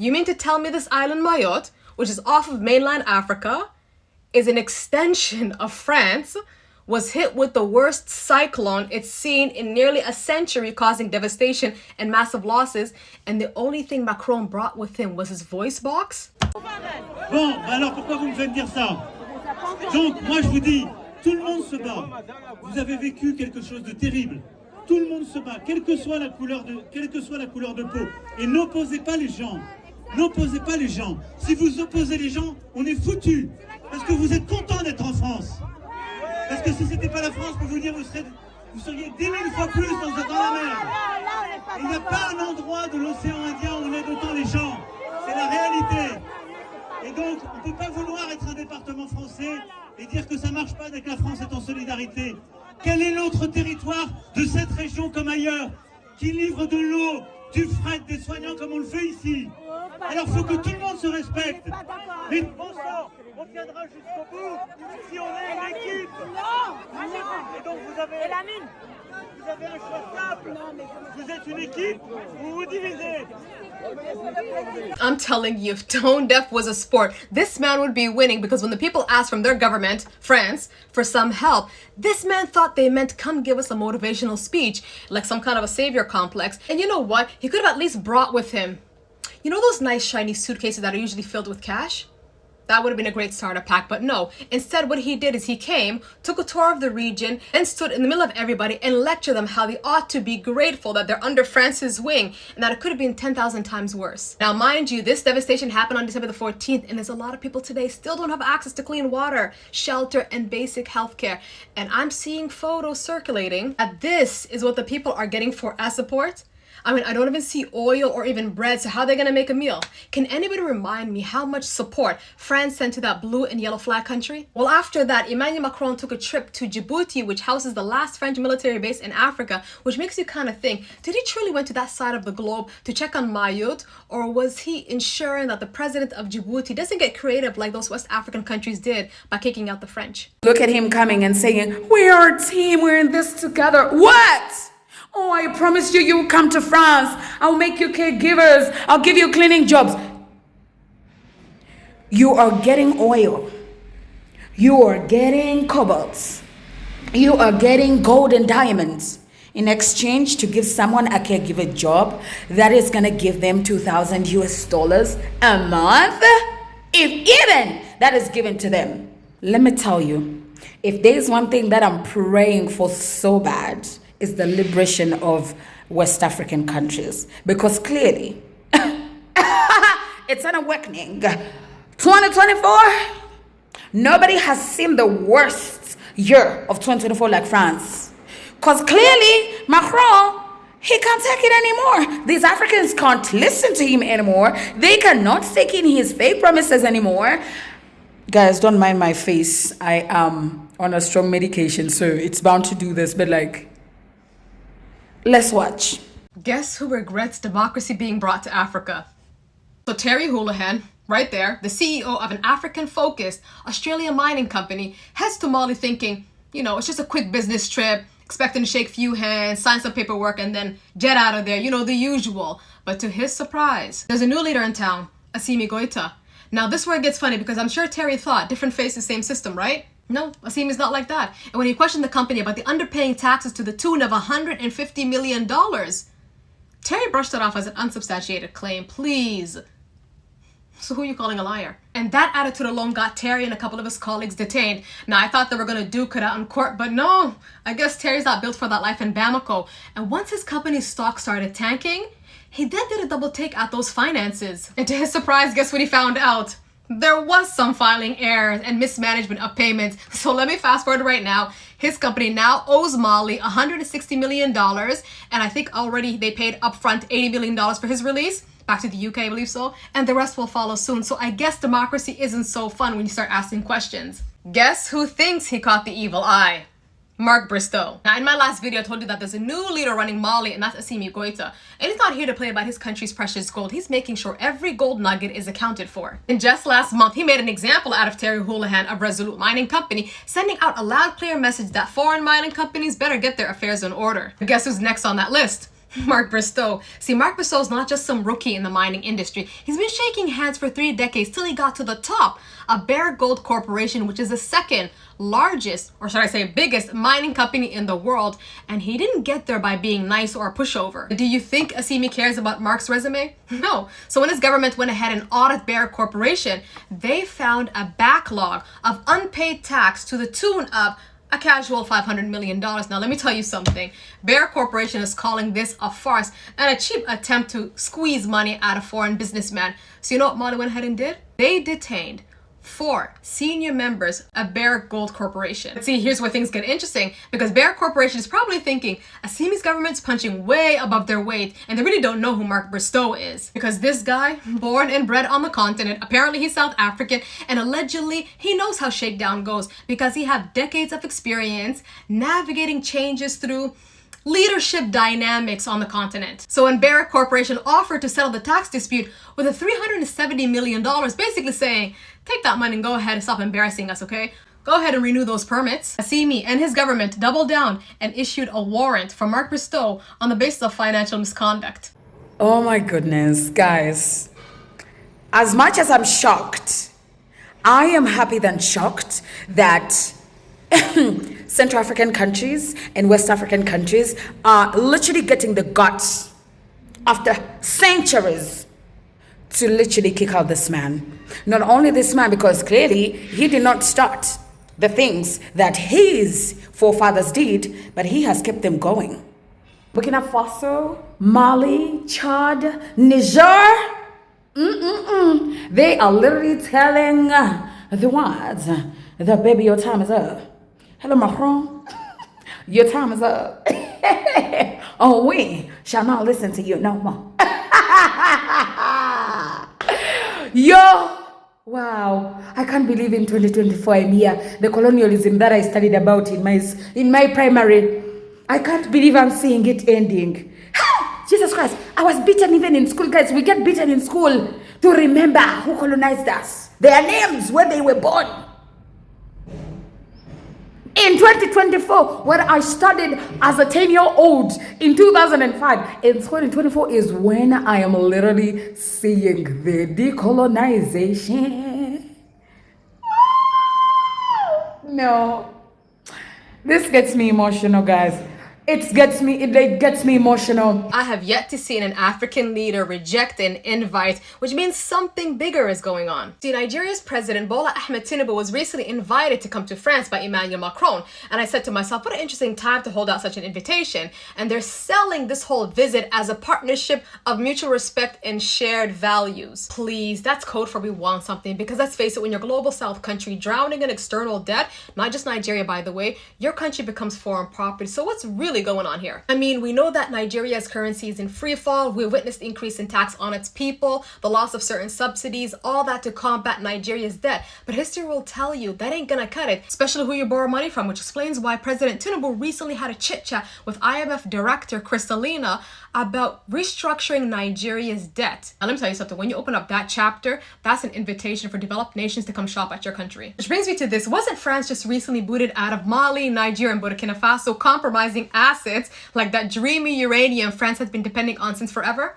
You mean to tell me this island Mayotte, which is off of mainland Africa, is an extension of France, was hit with the worst cyclone it's seen in nearly a century, causing devastation and massive losses, and the only thing Macron brought with him was his voice box? Bon, alors pourquoi vous me faites dire ça? Donc, moi je vous dis, tout le monde se bat. Vous avez vécu quelque chose de terrible. Tout le monde se bat, quelle que soit la couleur de peau. Et n'opposez pas les gens. N'opposez pas les gens. Si vous opposez les gens, on est foutus. Parce que vous êtes contents d'être en France. Parce que si c'était pas la France, je peux vous dire, vous seriez 10 000 fois plus dans la mer. Il n'y a pas un endroit de l'océan Indien où on aide autant les gens. C'est la réalité. Et donc, on ne peut pas vouloir être un département français et dire que ça ne marche pas dès que la France est en solidarité. Quel est l'autre territoire de cette région comme ailleurs qui livre de l'eau, du fret, des soignants comme on le fait ici? Alors il faut que tout le monde se respecte. Mais bon sang, on tiendra jusqu'au bout si on est une équipe. Et donc vous avez un choix simple. Vous êtes une équipe ou vous vous divisez. I'm telling you, if tone deaf was a sport, this man would be winning, because when the people asked from their government, France, for some help, this man thought they meant come give us a motivational speech, like some kind of a savior complex. And you know what? He could have at least brought with him, you know those nice shiny suitcases that are usually filled with cash? That would have been a great starter pack, but no. Instead, what he did is he came, took a tour of the region, and stood in the middle of everybody and lectured them how they ought to be grateful that they're under France's wing and that it could have been 10,000 times worse. Now, mind you, this devastation happened on December the 14th, and there's a lot of people today still don't have access to clean water, shelter, and basic health care. And I'm seeing photos circulating that this is what the people are getting for as support. I mean, I don't even see oil or even bread, so how are they gonna make a meal? Can anybody remind me how much support France sent to that blue and yellow flag country? Well, after that, Emmanuel Macron took a trip to Djibouti, which houses the last French military base in Africa, which makes you kind of think, did he truly went to that side of the globe to check on Mayotte, or was he ensuring that the president of Djibouti doesn't get creative like those West African countries did by kicking out the French? Look at him coming and saying, we are a team, we're in this together. What? Oh, I promised you will come to France. I'll make you caregivers. I'll give you cleaning jobs. You are getting oil. You are getting cobalts. You are getting gold and diamonds in exchange to give someone a caregiver job that is going to give them 2,000 US dollars a month. If even that is given to them. Let me tell you, if there's one thing that I'm praying for so bad, is the liberation of West African countries, because clearly it's an awakening. 2024, nobody has seen the worst year of 2024 like France, because clearly Macron, he can't take it anymore. These Africans can't listen to him anymore. They cannot take in his fake promises anymore. Guys, don't mind my face. I am on a strong medication, so it's bound to do this, but like, let's watch. Guess who regrets democracy being brought to Africa? So Terry Hulahan, right there, the CEO of an African-focused Australian mining company, heads to Mali thinking, you know, it's just a quick business trip, expecting to shake a few hands, sign some paperwork, and then jet out of there, you know, the usual. But to his surprise, there's a new leader in town, Assimi Goïta. Now this is where it gets funny, because I'm sure Terry thought, different faces, same system, right? No, Assimi is not like that. And when he questioned the company about the underpaying taxes to the tune of $150 million, Terry brushed it off as an unsubstantiated claim. Please. So who are you calling a liar? And that attitude alone got Terry and a couple of his colleagues detained. Now, I thought they were going to duke it out in court, but no. I guess Terry's not built for that life in Bamako. And once his company's stock started tanking, he then did a double take at those finances. And to his surprise, guess what he found out? There was some filing errors and mismanagement of payments. So let me fast forward right now. His company now owes Mali $160 million. And I think already they paid upfront $80 million for his release. Back to the UK, I believe so. And the rest will follow soon. So I guess democracy isn't so fun when you start asking questions. Guess who thinks he caught the evil eye? Mark Bristo. Now, in my last video, I told you that there's a new leader running Mali, and that's Assimi Goïta. And he's not here to play about his country's precious gold. He's making sure every gold nugget is accounted for. And just last month, he made an example out of Terry Hulahan of Resolute Mining Company, sending out a loud, clear message that foreign mining companies better get their affairs in order. But guess who's next on that list? Mark Bristo. See, Mark Bristo is not just some rookie in the mining industry. He's been shaking hands for 3 decades till he got to the top of Barrick Gold Corporation, which is the second largest, or should I say biggest, mining company in the world. And he didn't get there by being nice or a pushover. Do you think Assimi cares about Mark's resume? No. So when his government went ahead and audited Barrick Corporation, they found a backlog of unpaid tax to the tune of a casual $500 million. Now, let me tell you something. Barrick Corporation is calling this a farce and a cheap attempt to squeeze money out of foreign businessmen. So you know what Mali went ahead and did? They detained 4 senior members of Barrick Gold Corporation. See, here's where things get interesting, because Barrick Corporation is probably thinking Assimi's government's punching way above their weight and they really don't know who Mark Bristow is. Because this guy, born and bred on the continent, apparently he's South African, and allegedly he knows how shakedown goes because he have decades of experience navigating changes through leadership dynamics on the continent. So when Barrick Corporation offered to settle the tax dispute with a $370 million, basically saying, take that money and go ahead and stop embarrassing us, okay? Go ahead and renew those permits. Assimi and his government doubled down and issued a warrant for Mark Bristow on the basis of financial misconduct. Oh my goodness, guys. As much as I'm shocked, I am happy than shocked that Central African countries and West African countries are literally getting the guts after centuries to literally kick out this man. Not only this man, because clearly he did not start the things that his forefathers did, but he has kept them going. Burkina Faso, Mali, Chad, Niger, they are literally telling the words, the baby, your time is up. Hello, Macron. Your time is up. Oh, we shall not listen to you no more. Yo, wow. I can't believe in 2024 I'm here. The colonialism that I studied about in my primary, I can't believe I'm seeing it ending. Jesus Christ, I was beaten even in school, guys. We get beaten in school to remember who colonized us. Their names, where they were born. In 2024, when I studied as a 10-year-old in 2005, in 2024 is when I am literally seeing the decolonization. No. This gets me emotional, guys. It gets me emotional. I have yet to see an African leader reject an invite, which means something bigger is going on. See, Nigeria's president Bola Ahmed Tinubu was recently invited to come to France by Emmanuel Macron, and I said to myself, what an interesting time to hold out such an invitation. And they're selling this whole visit as a partnership of mutual respect and shared values. Please, that's code for we want something, because let's face it, when your global south country drowning in external debt, not just Nigeria by the way, your country becomes foreign property. So what's really going on here? I mean, we know that Nigeria's currency is in free fall. We witnessed increase in tax on its people, the loss of certain subsidies, all that to combat Nigeria's debt. But history will tell you that ain't gonna cut it, especially who you borrow money from, which explains why President Tinubu recently had a chit-chat with IMF Director Kristalina about restructuring Nigeria's debt. Now let me tell you something, when you open up that chapter, that's an invitation for developed nations to come shop at your country. Which brings me to this, wasn't France just recently booted out of Mali, Nigeria, and Burkina Faso, compromising assets like that dreamy uranium France has been depending on since forever?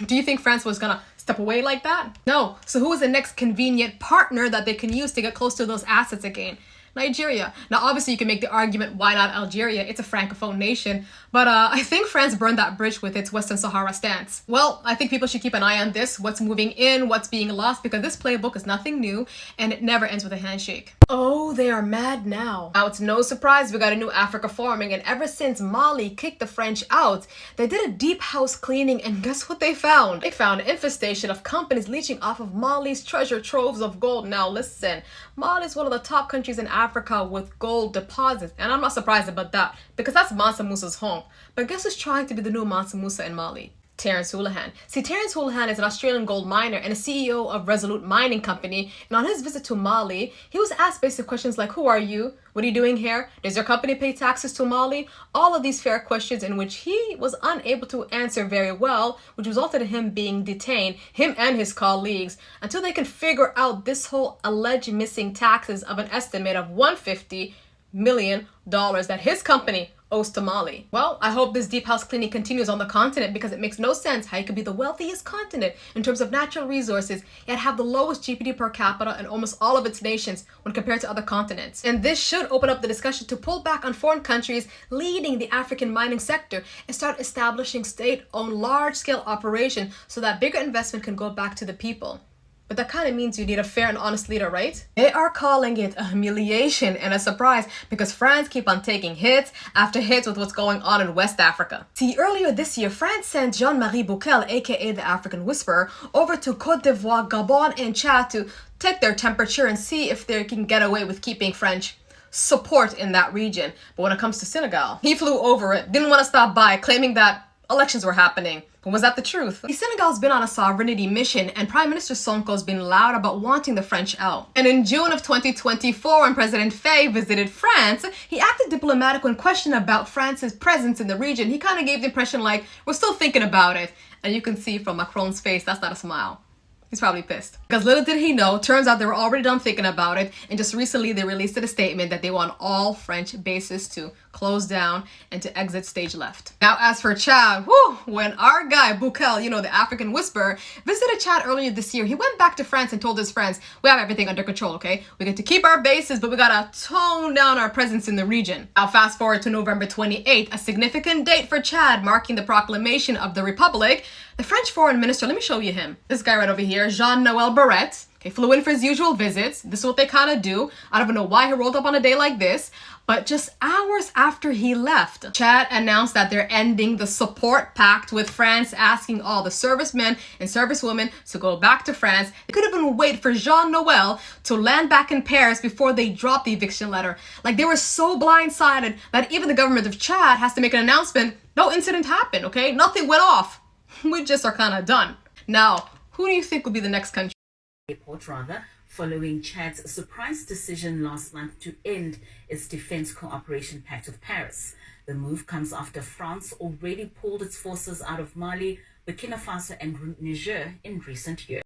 Do you think France was gonna step away like that? No. So who is the next convenient partner that they can use to get close to those assets again? Nigeria. Now, obviously, you can make the argument, why not Algeria? It's a francophone nation. But I think France burned that bridge with its Western Sahara stance. Well, I think people should keep an eye on this, what's moving in, what's being lost, because this playbook is nothing new, and it never ends with a handshake. Oh, they are mad now. Now, it's no surprise we got a new Africa forming, and ever since Mali kicked the French out, they did a deep house cleaning, and guess what they found? They found an infestation of companies leeching off of Mali's treasure troves of gold. Now, listen, Mali is one of the top countries in Africa with gold deposits, and I'm not surprised about that, because that's Mansa Musa's home. But guess who's trying to be the new Mansa Musa in Mali? Terence Hulahan. See, Terence Hulahan is an Australian gold miner and a CEO of Resolute Mining Company. And on his visit to Mali, he was asked basic questions like, who are you? What are you doing here? Does your company pay taxes to Mali? All of these fair questions in which he was unable to answer very well, which resulted in him being detained, him and his colleagues, until they can figure out this whole alleged missing taxes of an estimate of $150 million that his company owes to Mali. Well, I hope this deep house cleaning continues on the continent, because it makes no sense how you could be the wealthiest continent in terms of natural resources, yet have the lowest GDP per capita in almost all of its nations when compared to other continents. And this should open up the discussion to pull back on foreign countries leading the African mining sector and start establishing state-owned large-scale operation so that bigger investment can go back to the people. But that kind of means you need a fair and honest leader, right? They are calling it a humiliation and a surprise because France keep on taking hits after hits with what's going on in West Africa. See, earlier this year, France sent Jean-Marie Boukel, aka the African Whisperer, over to Côte d'Ivoire, Gabon, and Chad to take their temperature and see if they can get away with keeping French support in that region. But when it comes to Senegal, he flew over it, didn't want to stop by, claiming that elections were happening. But was that the truth? Senegal's been on a sovereignty mission, and Prime Minister Sonko's been loud about wanting the French out. And in June of 2024, when President Faye visited France, he acted diplomatic when questioned about France's presence in the region. He kind of gave the impression like, we're still thinking about it. And you can see from Macron's face, that's not a smile. He's probably pissed. Because little did he know, turns out they were already done thinking about it, and just recently they released a statement that they want all French bases to close down and to exit stage left. Now as for Chad, when our guy Boukel, you know, the African Whisperer, visited Chad earlier this year, he went back to France and told his friends, we have everything under control, okay? We get to keep our bases, but we gotta tone down our presence in the region. Now fast forward to November 28th, a significant date for Chad, marking the proclamation of the Republic. The French foreign minister, let me show you him. This guy right over here, Jean-Noël Barrot, okay, flew in for his usual visits. This is what they kind of do. I don't even know why he rolled up on a day like this, but just hours after he left, Chad announced that they're ending the support pact with France, asking all the servicemen and servicewomen to go back to France. They could even wait for Jean-Noël to land back in Paris before they dropped the eviction letter. Like, they were so blindsided that even the government of Chad has to make an announcement. No incident happened, okay? Nothing went off. We just are kind of done. Now, who do you think will be the next country? Following Chad's surprise decision last month to end its defense cooperation pact with Paris. The move comes after France already pulled its forces out of Mali, Burkina Faso and Niger in recent years.